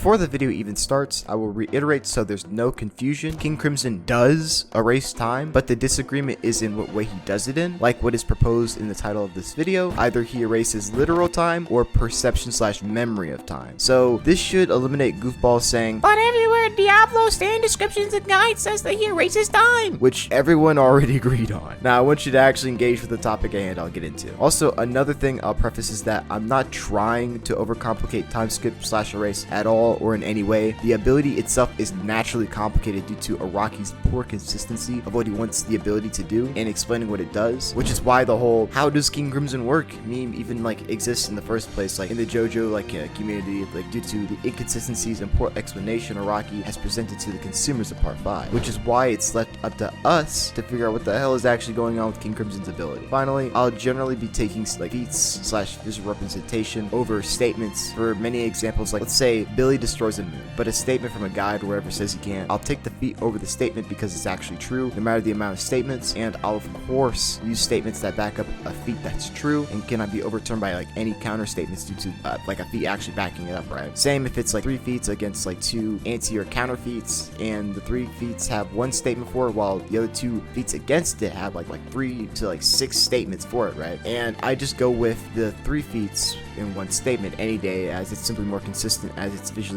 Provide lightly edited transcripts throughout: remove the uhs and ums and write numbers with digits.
Before the video even starts, I will reiterate so there's no confusion. King Crimson does erase time, but the disagreement is in what way he does it in, like what is proposed in the title of this video. Either he erases literal time or perception/memory of time. So this should eliminate goofballs saying, but everywhere Diablo's stand descriptions and guides says that he erases time, which everyone already agreed on. Now I want you to actually engage with the topic at hand I'll get into. Also, another thing I'll preface is that I'm not trying to overcomplicate time skip/erase at all or in any way. The ability itself is naturally complicated due to Araki's poor consistency of what he wants the ability to do and explaining what it does, which is why the whole "how does King Crimson work" meme even exists in the first place, in the JoJo community, due to the inconsistencies and poor explanation Araki has presented to the consumers of Part 5, which is why it's left up to us to figure out what the hell is actually going on with King Crimson's ability. Finally, I'll generally be taking feats/visual representation over statements. For many examples, let's say Billy destroys a moon, but a statement from a guide or wherever says he can't, I'll take the feat over the statement because it's actually true, no matter the amount of statements, and I'll of course use statements that back up a feat that's true and cannot be overturned by any counter statements due to a feat actually backing it up, right? Same if it's 3 feats against 2 anti or counter feats, and the 3 feats have 1 statement for it, while the other 2 feats against it have 3 to 6 statements for it, right? And I just go with the 3 feats in 1 statement any day, as it's simply more consistent, as it's visually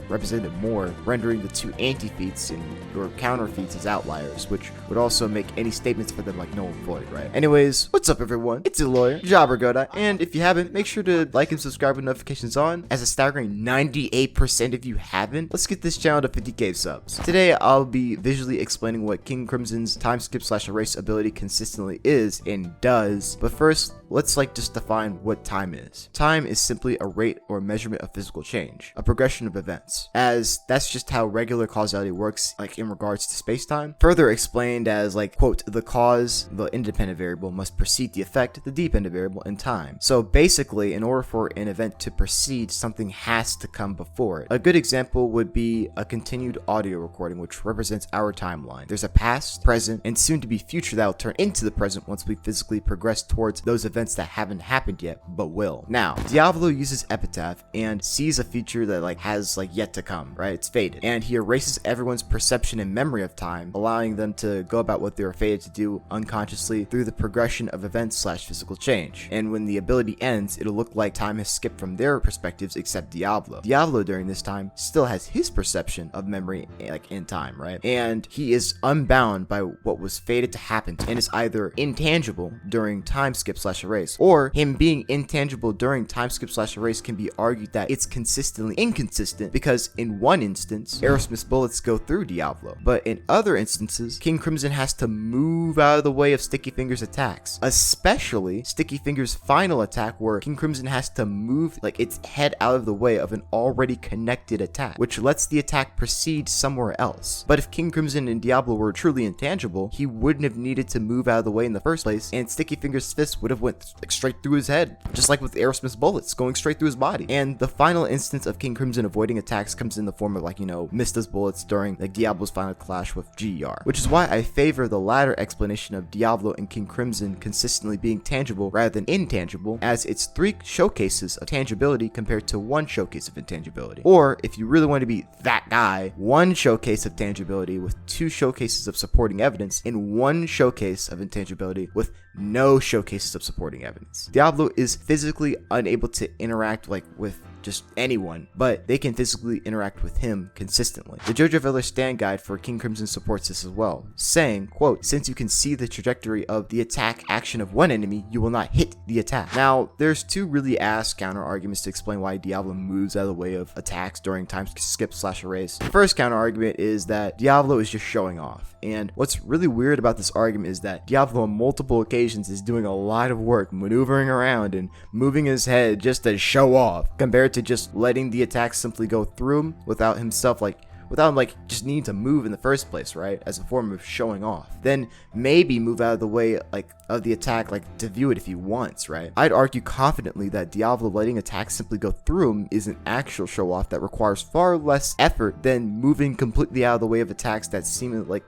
represented more, rendering the 2 anti-feats or counter feats as outliers, which would also make any statements for them null and void, right? Anyways, what's up everyone? It's your lawyer, Godot, and if you haven't, make sure to like and subscribe with notifications on, as a staggering 98% of you haven't. Let's get this channel to 50k subs. Today, I'll be visually explaining what King Crimson's time skip/erase ability consistently is and does, but first, let's just define what time is. Time is simply a rate or measurement of physical change, a progression of events, as that's just how regular causality works in regards to space-time. Further explained as quote, the cause, the independent variable, must precede the effect, the dependent variable, in time. So basically, in order for an event to proceed, something has to come before it. A good example would be a continued audio recording, which represents our timeline. There's a past, present, and soon to be future that will turn into the present once we physically progress towards those events that haven't happened yet but will. Now, Diavolo uses epitaph and sees a future that has yet to come, right? It's fated, and he erases everyone's perception and memory of time, allowing them to go about what they were fated to do unconsciously through the progression of events/physical change. And when the ability ends, it'll look like time has skipped from their perspectives, except Diavolo. Diavolo during this time still has his perception of memory in time, right? And he is unbound by what was fated to happen and is either intangible during time skip/erase, or him being intangible during time skip/erase can be argued that it's consistently inconsistent, because in one instance, Aerosmith's bullets go through Diavolo, but in other instances, King Crimson has to move out of the way of Sticky Fingers' attacks, especially Sticky Fingers' final attack, where King Crimson has to move its head out of the way of an already connected attack, which lets the attack proceed somewhere else. But if King Crimson and Diablo were truly intangible, he wouldn't have needed to move out of the way in the first place, and Sticky Fingers' fist would have went straight through his head, just like with Aerosmith's bullets going straight through his body. And the final instance of King Crimson avoiding attacks comes in the form of Mista's bullets during Diablo's final clash with GER, which is why I favor the latter explanation of Diavolo and King Crimson consistently being tangible rather than intangible, as it's 3 showcases of tangibility compared to 1 showcase of intangibility. Or, if you really want to be that guy, 1 showcase of tangibility with 2 showcases of supporting evidence, and 1 showcase of intangibility with no showcases of supporting evidence. Diablo is physically unable to interact with just anyone, but they can physically interact with him consistently. The JoJo Viller stand guide for King Crimson supports this as well, saying, quote, since you can see the trajectory of the attack action of one enemy, you will not hit the attack. Now, there's 2 really ass counter arguments to explain why Diablo moves out of the way of attacks during time skip/erase. The first counter argument is that Diablo is just showing off. And what's really weird about this argument is that Diablo on multiple occasions is doing a lot of work maneuvering around and moving his head just to show off, compared to just letting the attack simply go through him without himself without him like just needing to move in the first place, right? As a form of showing off. Then maybe move out of the way like of the attack like to view it if he wants, right? I'd argue confidently that Diavolo letting attacks simply go through him is an actual show off that requires far less effort than moving completely out of the way of attacks that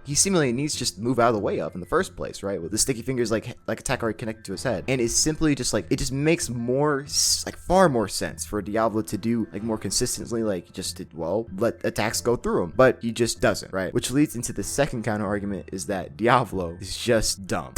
he seemingly needs just to move out of the way of in the first place, right? With the sticky fingers like attack already connected to his head. And it's simply just like, it just makes more like far more sense for Diavolo to do like more consistently, like just to, well, let attacks go through him, but he just doesn't, right? Which leads into the second counter argument, is that Diavolo is just dumb.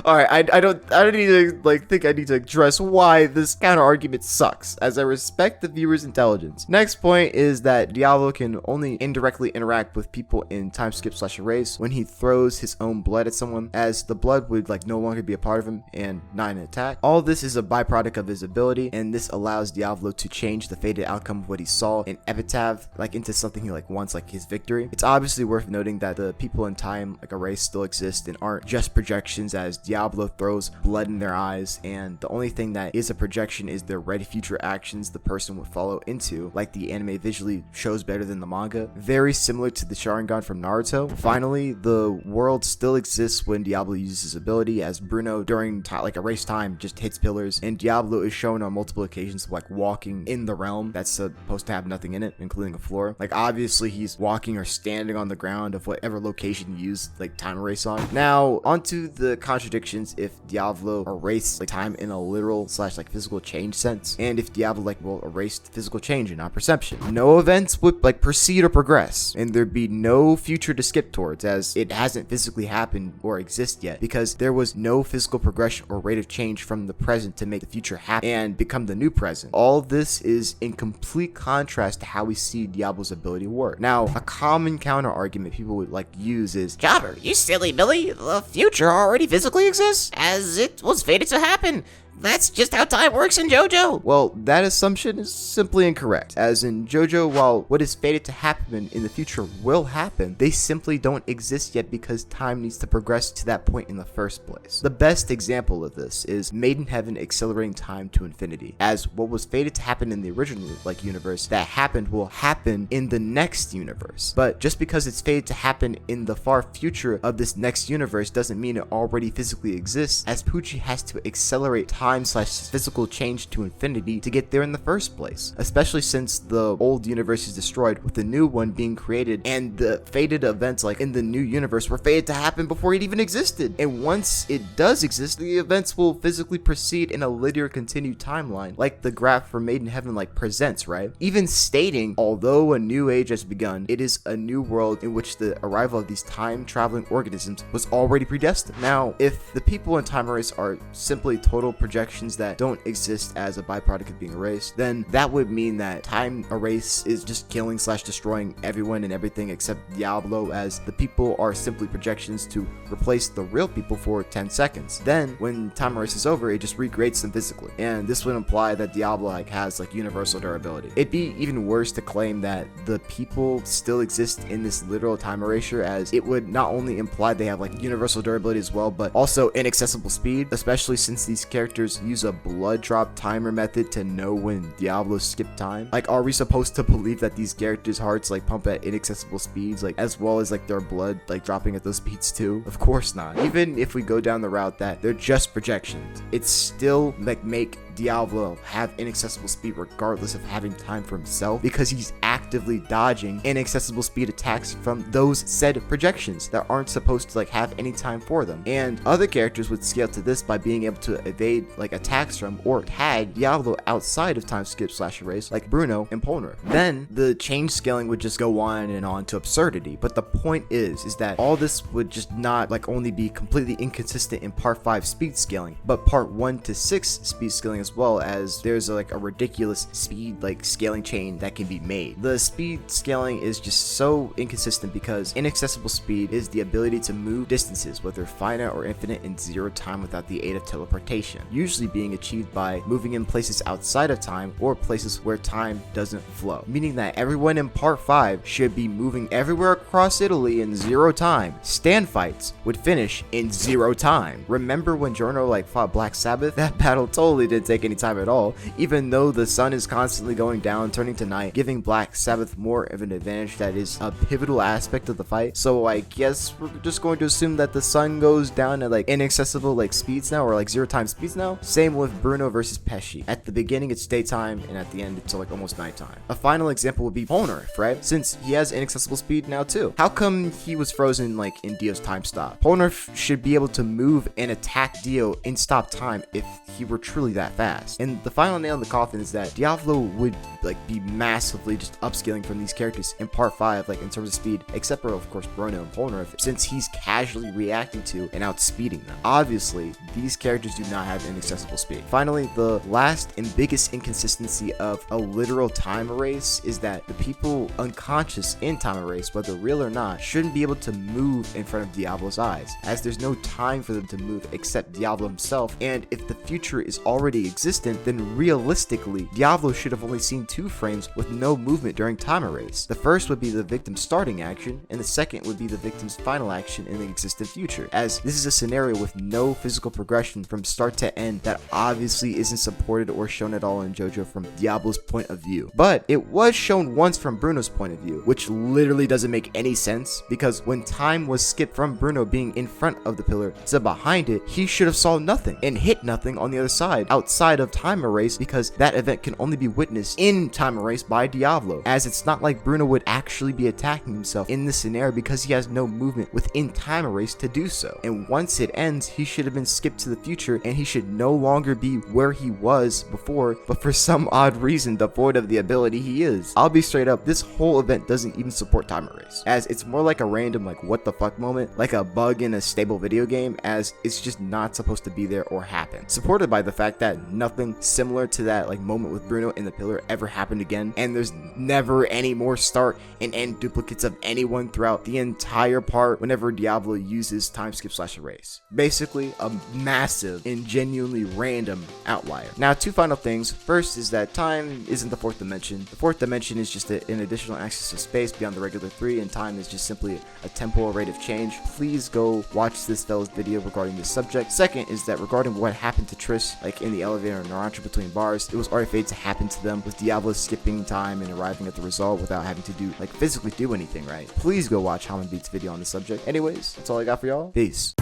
All right, I don't need to like think I need to address why this counter argument sucks, as I respect the viewer's intelligence. Next point is that Diavolo can only indirectly interact with people in time skip / erase when he throws his own blood at someone, as the blood would like no longer be a part of him and not an attack. All this is a byproduct of his ability, and this allows Diavolo to change the fated outcome of what he saw in Epitaph like into something he like wants, like his victory. It's obviously worth noting that the people in time like erase still exist and aren't just projections, as Diavolo throws blood in their eyes, and the only thing that is a projection is their ready future actions the person would follow into, like the anime visually shows better than the manga, very similar to the Sharingan from Naruto. Finally, the world still exists when Diavolo uses his ability, as Bruno during like erase time just hits pillars, and Diavolo is shown on multiple occasions like walking in the realm that's supposed to have nothing in it, including a floor. Like obviously he's walking or standing on the ground of whatever location you use like time erase on. Now onto the contradictions if Diavolo erased like time in a literal / like physical change sense, and if Diavolo like will erase physical change and not perception. No events would like proceed or progress, and there'd be no future to skip towards, as it hasn't physically happened or exist yet, because there was no physical progression or rate of change from the present to make the future happen and become the new present. All this is in complete contrast to how we see Diavolo's ability work. Now, a common counter argument people would like use is, Jobber, you silly Billy, the future already physically exists, as it was fated to happen. That's just how time works in JoJo. well, that assumption is simply incorrect, as in JoJo, while what is fated to happen in the future will happen, they simply don't exist yet because time needs to progress to that point in the first place. The best example of this is Maiden Heaven accelerating time to infinity, as what was fated to happen in the original like universe that happened will happen in the next universe. But just because it's fated to happen in the far future of this next universe doesn't mean it already physically exists, as Pucci has to accelerate time / physical change to infinity to get there in the first place, especially since the old universe is destroyed with the new one being created, and the fated events like in the new universe were fated to happen before it even existed. And once it does exist, the events will physically proceed in a linear continued timeline, like the graph for Maiden Heaven like presents, right? Even stating, although a new age has begun, it is a new world in which the arrival of these time traveling organisms was already predestined. Now, if the people in time erase are simply total projections that don't exist as a byproduct of being erased, then that would mean that time erase is just killing / destroying everyone and everything except Diavolo, as the people are simply projections to replace the real people for 10 seconds. Then when time erase is over, it just recreates them physically, and this would imply that Diavolo like has like universal durability. It'd be even worse to claim that the people still exist in this literal time erasure, as it would not only imply they have like universal durability as well, but also inaccessible speed, especially since these characters use a blood drop timer method to know when Diavolo skipped time. Like, are we supposed to believe that these characters' hearts like pump at inaccessible speeds, like as well as like their blood like dropping at those speeds too? Of course not. Even if we go down the route that they're just projections, it's still like make Diavolo have inaccessible speed regardless of having time for himself, because he's actively dodging inaccessible speed attacks from those said projections that aren't supposed to like have any time for them. And other characters would scale to this by being able to evade like attacks from or tag Diavolo outside of time skip / erase, like Bruno and Polnar. Then the change scaling would just go on and on to absurdity. But the point is that all this would just not like only be completely inconsistent in part 5 speed scaling, but part 1 to 6 speed scaling as well, as there's like a ridiculous speed like scaling chain that can be made. The speed scaling is just so inconsistent because inaccessible speed is the ability to move distances, whether finite or infinite, in 0 time without the aid of teleportation, usually being achieved by moving in places outside of time or places where time doesn't flow, meaning that everyone in part 5 should be moving everywhere across Italy in 0 time. Stand fights would finish in 0 time. Remember when Giorno like fought Black Sabbath? That battle totally didn't take take any time at all, even though the sun is constantly going down, turning to night, giving Black Sabbath more of an advantage that is a pivotal aspect of the fight. So I guess we're just going to assume that the sun goes down at like inaccessible like speeds now, or like 0 time speeds now. Same with Bruno versus Pesci. At the beginning it's daytime, and at the end it's like almost nighttime. A final example would be Polnareff, right? Since he has inaccessible speed now too. How come he was frozen like in Dio's time stop? Polnareff should be able to move and attack Dio in stop time if he were truly that fast. And the final nail in the coffin is that Diavolo would like be massively just upscaling from these characters in part 5, like in terms of speed, except for of course Bruno and Polnareff, since he's casually reacting to and outspeeding them. Obviously, these characters do not have inaccessible speed. Finally, the last and biggest inconsistency of a literal time erase is that the people unconscious in time erase, whether real or not, shouldn't be able to move in front of Diavolo's eyes, as there's no time for them to move except Diavolo himself, and if the future is already existent, then realistically, Diavolo should have only seen 2 frames with no movement during time erase. The first would be the victim's starting action, and the second would be the victim's final action in the existent future, as this is a scenario with no physical progression from start to end that obviously isn't supported or shown at all in JoJo from Diablo's point of view. But it was shown once from Bruno's point of view, which literally doesn't make any sense, because when time was skipped from Bruno being in front of the pillar to behind it, he should have saw nothing and hit nothing on the other side outside of time erase, because that event can only be witnessed in time erase by Diavolo, as it's not like Bruno would actually be attacking himself in this scenario because he has no movement within time erase to do so. And once it ends, he should have been skipped to the future, and he should no longer be where he was before, but for some odd reason devoid of the ability he is. I'll be straight up, this whole event doesn't even support time erase, as it's more like a random like what the fuck moment, like a bug in a stable video game, as it's just not supposed to be there or happen. Supported by the fact that nothing similar to that like moment with Bruno in the pillar ever happened again, and there's never any more start and end duplicates of anyone throughout the entire part whenever Diavolo uses time skip / erase. Basically a massive and genuinely random outlier. Now, 2 final things. First is that time isn't the 4th dimension. The 4th dimension is just an additional axis of space beyond the regular 3, and time is just simply a temporal rate of change. Please go watch this fellow's video regarding this subject. Second is that regarding what happened to Triss, like in the elevator and Naranjo between bars, it was already fated to happen to them, with Diavolo skipping time and arriving at the result without having to do like physically do anything, right? Please go watch Haman Beats video on the subject. Anyways, that's all I got for y'all. Peace.